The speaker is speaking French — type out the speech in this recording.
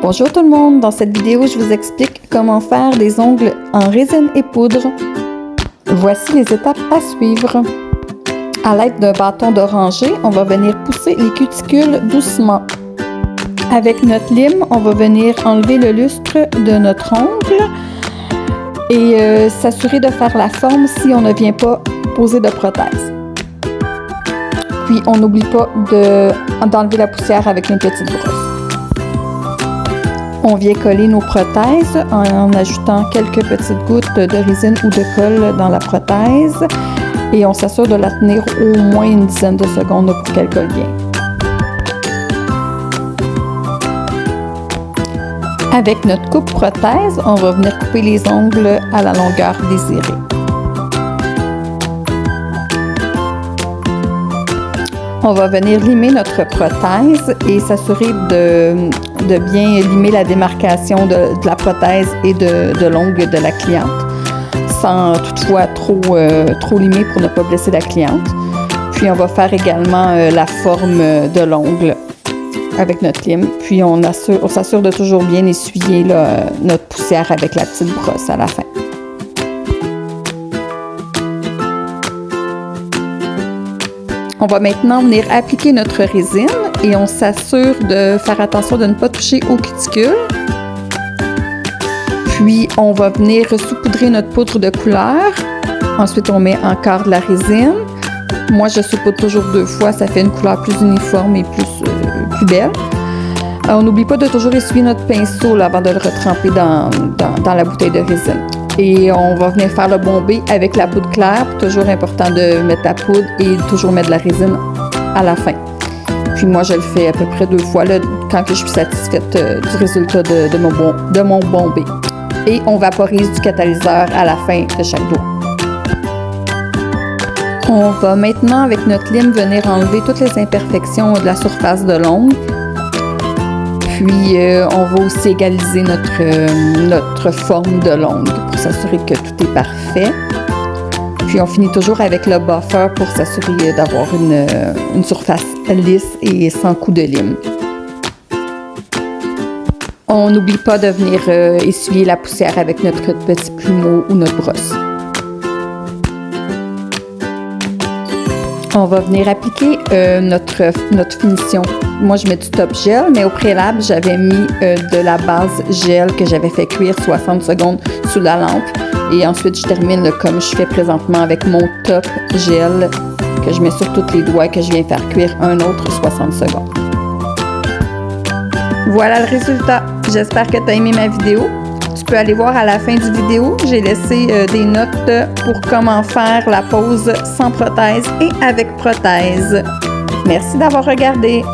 Bonjour tout le monde, dans cette vidéo je vous explique comment faire des ongles en résine et poudre. Voici les étapes à suivre. À l'aide d'un bâton d'oranger, on va venir pousser les cuticules doucement. Avec notre lime, on va venir enlever le lustre de notre ongle et s'assurer de faire la forme si on ne vient pas poser de prothèse. Puis on n'oublie pas d'enlever la poussière avec une petite brosse. On vient coller nos prothèses en ajoutant quelques petites gouttes de résine ou de colle dans la prothèse et on s'assure de la tenir au moins une dizaine de secondes pour qu'elle colle bien. Avec notre coupe-prothèse, on va venir couper les ongles à la longueur désirée. On va venir limer notre prothèse et s'assurer de bien limer la démarcation de la prothèse et de l'ongle de la cliente, sans toutefois trop limer pour ne pas blesser la cliente. Puis on va faire également la forme de l'ongle avec notre lime. Puis on s'assure de toujours bien essuyer notre poussière avec la petite brosse à la fin. On va maintenant venir appliquer notre résine et on s'assure de faire attention de ne pas toucher aux cuticules. Puis on va venir saupoudrer notre poudre de couleur. Ensuite, on met encore de la résine. Moi, je saupoudre toujours 2 fois, ça fait une couleur plus uniforme et plus belle. On n'oublie pas de toujours essuyer notre pinceau avant de le retremper dans la bouteille de résine. Et on va venir faire le bombé avec la poudre claire. Toujours important de mettre la poudre et toujours mettre de la résine à la fin. Puis moi, je le fais à peu près 2 fois là, quand je suis satisfaite du résultat de mon bombé. Et on vaporise du catalyseur à la fin de chaque doigt. On va maintenant, avec notre lime, venir enlever toutes les imperfections de la surface de l'ongle. Puis, on va aussi égaliser notre forme de l'ongle pour s'assurer que tout est parfait. Puis, on finit toujours avec le buffer pour s'assurer d'avoir une surface lisse et sans coup de lime. On n'oublie pas de venir essuyer la poussière avec notre petit plumeau ou notre brosse. On va venir appliquer notre finition. Moi, je mets du top gel, mais au préalable, j'avais mis de la base gel que j'avais fait cuire 60 secondes sous la lampe. Et ensuite, je termine comme je fais présentement avec mon top gel que je mets sur tous les doigts et que je viens faire cuire un autre 60 secondes. Voilà le résultat. J'espère que tu as aimé ma vidéo. Tu peux aller voir à la fin du vidéo, j'ai laissé des notes pour comment faire la pose sans prothèse et avec prothèse. Merci d'avoir regardé.